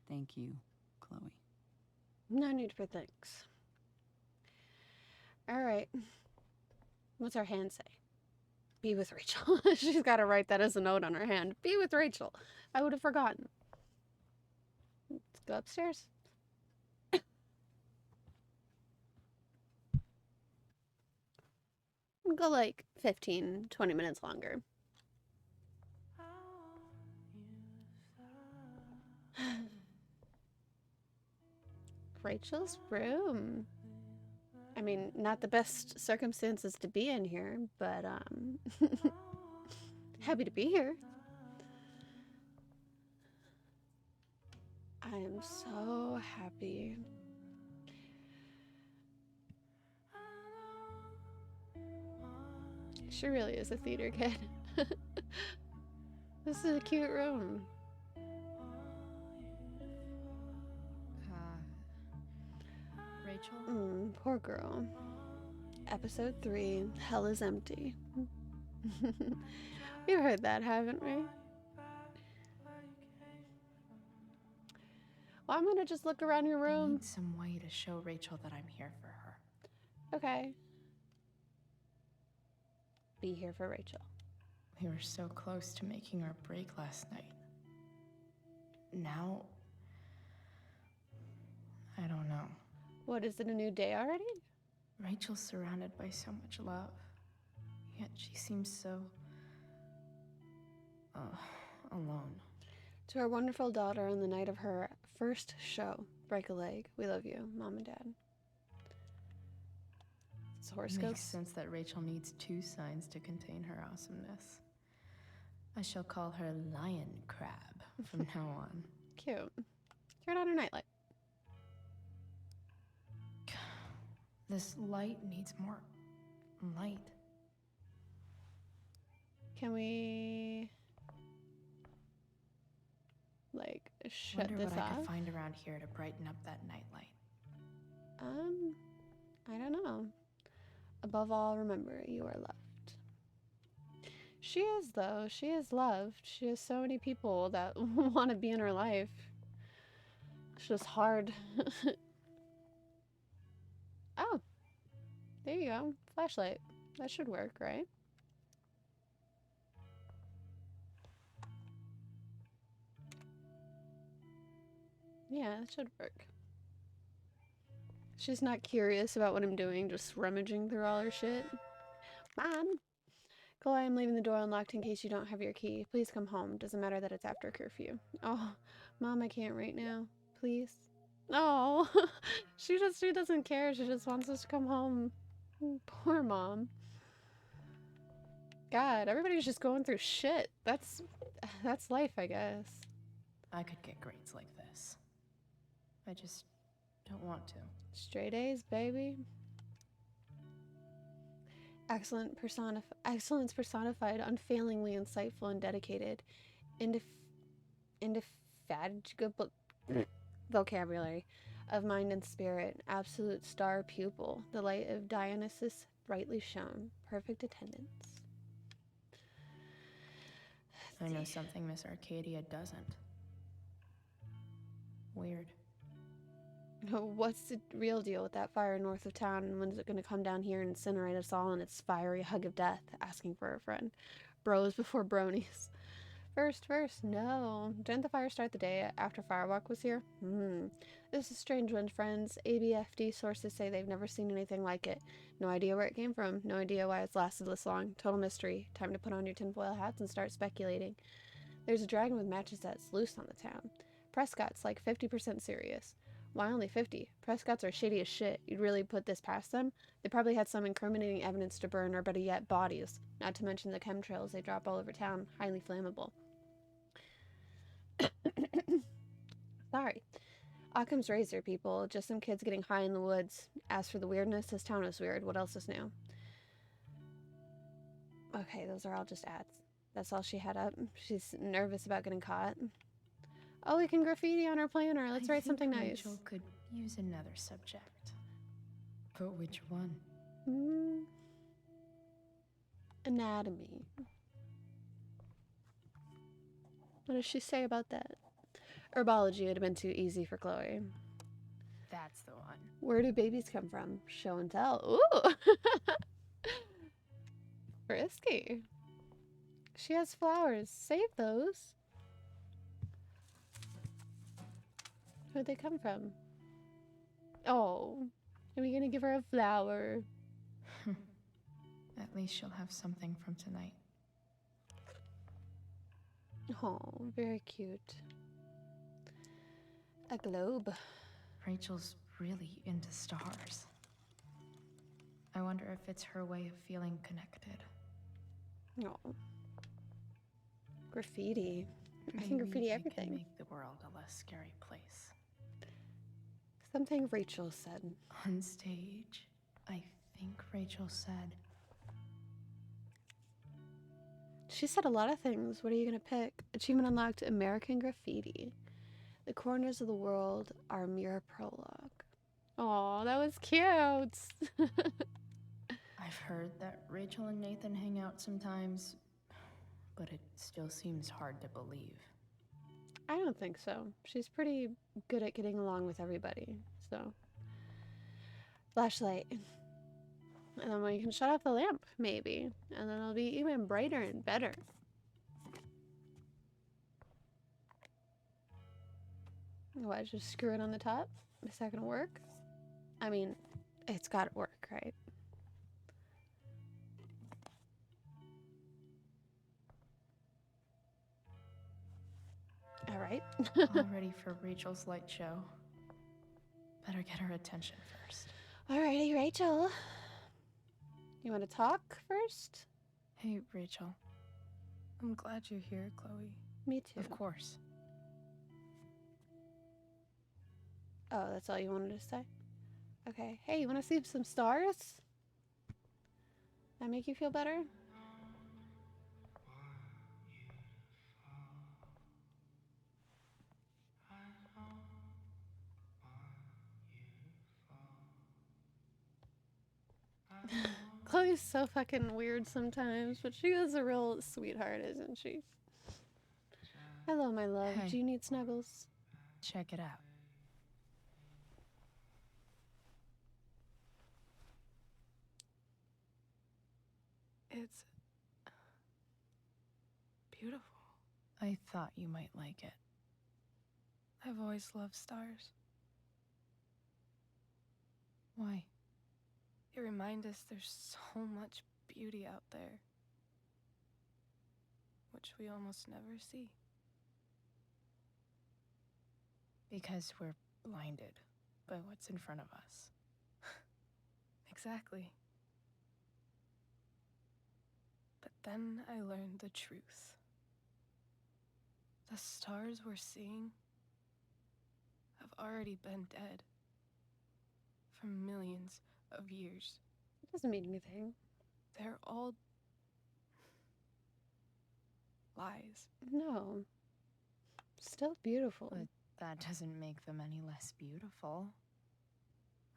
Thank you, Chloe.
No need for thanks. All right. What's our hand say? Be with Rachel. She's got to write that as a note on her hand. Be with Rachel. I would have forgotten. Let's go upstairs. We'll go like 15, 20 minutes longer. Rachel's room. I mean, not the best circumstances to be in here, but happy to be here. I am so happy. She really is a theater kid. This is a cute room.
Rachel?
Poor girl. Episode 3, Hell is Empty. We've heard that, haven't we? Well, I'm gonna just look around your
I
room.
need some way to show Rachel that I'm here for her.
Okay. Be here for Rachel.
We were so close to making our break last night. Now, I don't know.
What, is it a new day already?
Rachel's surrounded by so much love, yet she seems so alone.
To our wonderful daughter on the night of her first show, break a leg. We love you, Mom and Dad. It's
It
horoscopes.
makes sense that Rachel needs 2 signs to contain her awesomeness. I shall call her Lion Crab from now on.
Cute. Turn on her nightlight.
This light needs more light.
Can we, like, shut
Wonder
this
what I
off?
could find around here to brighten up that nightlight.
I don't know. Above all, remember, you are loved. She is, though. She is loved. She has so many people that want to be in her life. It's just hard. Oh, there you go. Flashlight. That should work, right? Yeah, that should work. She's not curious about what I'm doing, just rummaging through all her shit. Mom! Chloe, I'm leaving the door unlocked in case you don't have your key. Please come home. Doesn't matter that it's after curfew. Oh, Mom, I can't right now. Please. Oh, she doesn't care. She just wants us to come home. Poor Mom. God, everybody's just going through shit. That's life, I guess.
I could get grades like this. I just don't want to.
Straight A's, baby. Excellence personified, unfailingly insightful and dedicated. Indefatigable vocabulary of mind and spirit. Absolute star pupil. The light of Dionysus brightly shone. Perfect attendance.
I know something Miss Arcadia doesn't. Weird.
What's the real deal with that fire north of town, and when's it going to come down here and incinerate us all in its fiery hug of death? Asking for a friend. Bros before bronies. First, no. Didn't the fire start the day after Firewalk was here? This is a strange one, friends. ABFD sources say they've never seen anything like it. No idea where it came from. No idea why it's lasted this long. Total mystery. Time to put on your tinfoil hats and start speculating. There's a dragon with matches that's loose on the town. Prescott's like 50% serious. Why only 50? Prescott's are shady as shit. You'd really put this past them? They probably had some incriminating evidence to burn, or better yet, bodies. Not to mention the chemtrails they drop all over town. Highly flammable. Sorry. Occam's razor, people. Just some kids getting high in the woods. As for the weirdness, this town is weird. What else is new? Okay, those are all just ads. That's all she had up. She's nervous about getting caught. Oh, we can graffiti on our planner. Let's write something nice.
Rachel could use another subject. But which one?
Anatomy. What does she say about that? Herbology would have been too easy for Chloe.
That's the one.
Where do babies come from? Show and tell. Ooh! Risky. She has flowers. Save those. Where'd they come from? Oh, are we gonna give her a flower?
At least she'll have something from tonight.
Oh, very cute. A globe.
Rachel's really into stars. I wonder if it's her way of feeling connected.
No. Graffiti. I can
Maybe
graffiti
I
everything.
can make the world a less scary place.
Something Rachel said.
On stage, I think Rachel said,
She said a lot of things. What are you gonna pick? Achievement unlocked, American Graffiti. The corners of the world are mere prologue. Oh, that was cute.
I've heard that Rachel and Nathan hang out sometimes, but it still seems hard to believe.
I don't think so. She's pretty good at getting along with everybody. So, flashlight. And then we can shut off the lamp, maybe. And then it'll be even brighter and better. What, just screw it on the top? Is that gonna work? I mean, it's gotta work, right? All right.
All ready for Rachel's light show. Better get her attention first.
Alrighty, Rachel. You want to talk first?
Hey, Rachel. I'm glad you're here, Chloe.
Me too.
Of course.
Oh, that's all you wanted to say? Okay. Hey, you want to see some stars? That make you feel better? Chloe's so fucking weird sometimes, but she is a real sweetheart, isn't she? Hello, my love.
Hey.
Do you need snuggles?
Check it out.
It's beautiful.
I thought you might like it.
I've always loved stars.
Why?
They remind us there's so much beauty out there, which we almost never see.
Because we're blinded by what's in front of us.
Exactly. But then I learned the truth. The stars we're seeing have already been dead for millions of years.
It doesn't mean anything.
They're all lies.
No. Still beautiful.
But that doesn't make them any less beautiful,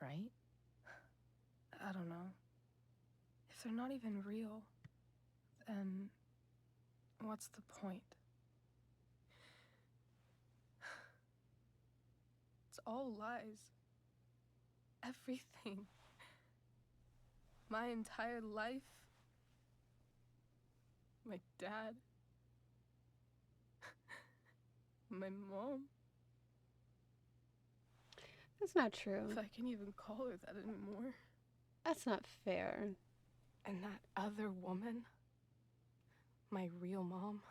right?
I don't know. If they're not even real, then what's the point? It's all lies. Everything. My entire life. My dad. My mom.
That's not true.
If I can even call her that anymore.
That's not fair.
And that other woman. My real mom.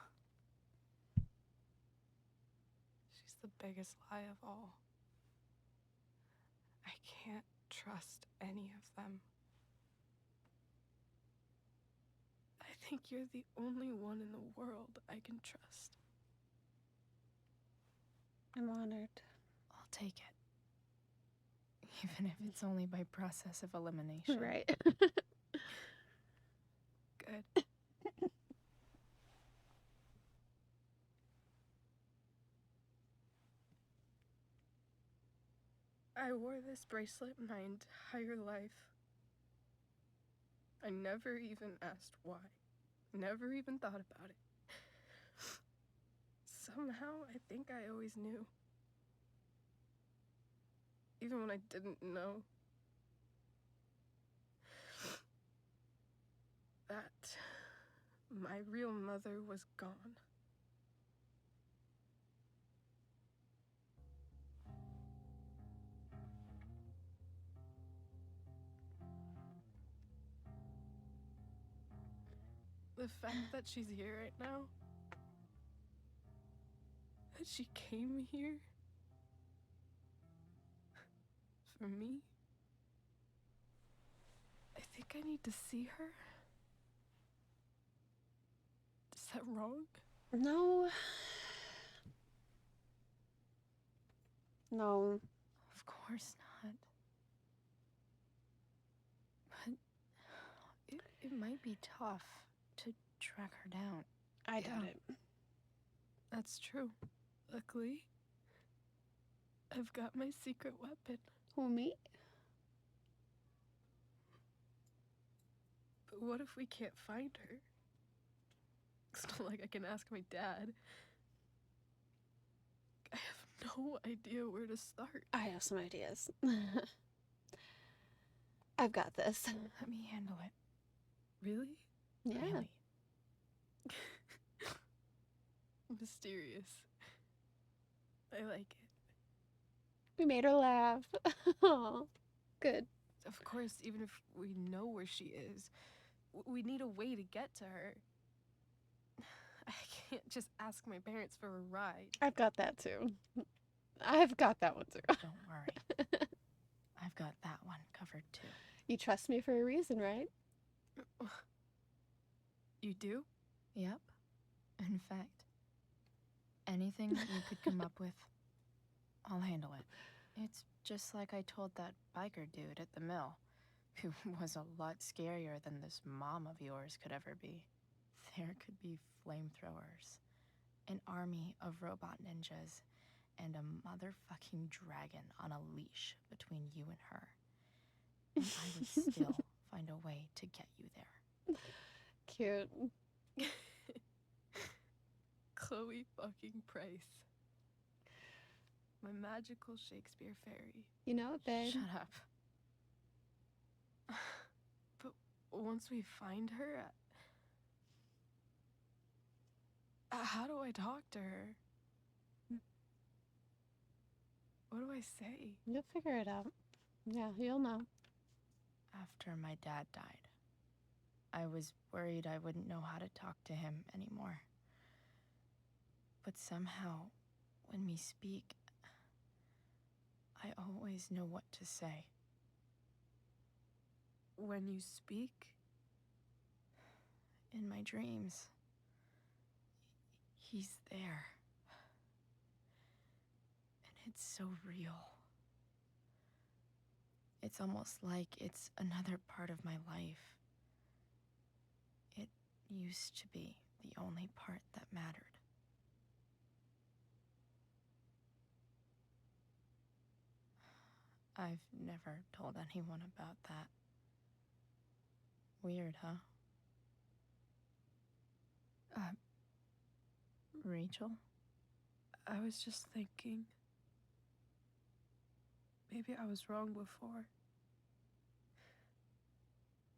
She's the biggest lie of all. I can't trust any of them. I think you're the only one in the world I can trust.
I'm honored.
I'll take it. Even if it's only by process of elimination.
Right.
Good. I wore this bracelet my entire life. I never even asked why. Never even thought about it. Somehow, I think I always knew. Even when I didn't know. That my real mother was gone. The fact that she's here right now, that she came here, for me? I think I need to see her. Is that wrong?
No. No.
Of course not. But it might be tough to track her down.
I doubt
Yeah.
it.
That's true. Luckily, I've got my secret weapon.
Who, me?
But what if we can't find her? It's not like I can ask my dad. I have no idea where to start.
I have some ideas. I've got this.
Let me handle it.
Really?
Yeah.
Really.
Mysterious. I like it.
We made her laugh. Aw, good.
Of course, even if we know where she is, we need a way to get to her. I can't just ask my parents for a ride.
I've got that too. I've got that one too.
Don't worry. I've got that one covered too.
You trust me for a reason, right?
You do?
Yep. In fact, anything that you could come up with, I'll handle it. It's just like I told that biker dude at the mill, who was a lot scarier than this mom of yours could ever be. There could be flamethrowers, an army of robot ninjas, and a motherfucking dragon on a leash between you and her. And I would still find a way to get you there.
Cute.
Chloe fucking Price. My magical Shakespeare fairy.
You know it, babe.
Shut up.
But once we find her, how do I talk to her? What do I say?
You'll figure it out. Yeah, you'll know.
After my dad died, I was worried I wouldn't know how to talk to him anymore. But somehow, when we speak, I always know what to say.
When you speak?
In my dreams, he's there. And it's so real. It's almost like it's another part of my life. It used to be the only part that mattered. I've never told anyone about that. Weird, huh? Rachel?
I was just thinking. Maybe I was wrong before.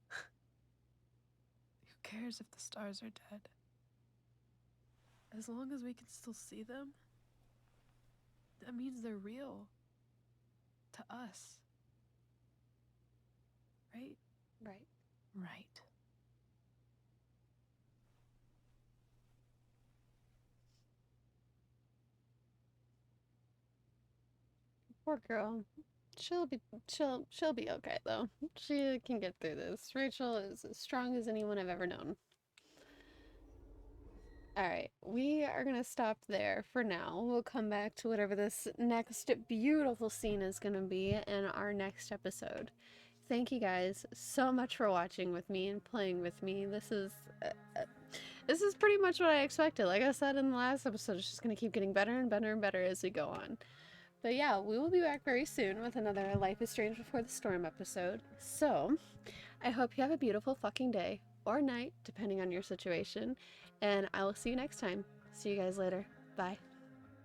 Who cares if the stars are dead? As long as we can still see them, that means they're real. To us. Right?
Right.
Right.
Poor girl. She'll be okay though. She can get through this. Rachel is as strong as anyone I've ever known. Alright, we are gonna stop there for now. We'll come back to whatever this next beautiful scene is gonna be in our next episode. Thank you guys so much for watching with me and playing with me. This is pretty much what I expected. Like I said in the last episode, it's just gonna keep getting better and better and better as we go on. But yeah, we will be back very soon with another Life is Strange Before the Storm episode. So, I hope you have a beautiful fucking day or night, depending on your situation. And I will see you next time. See you guys later. Bye.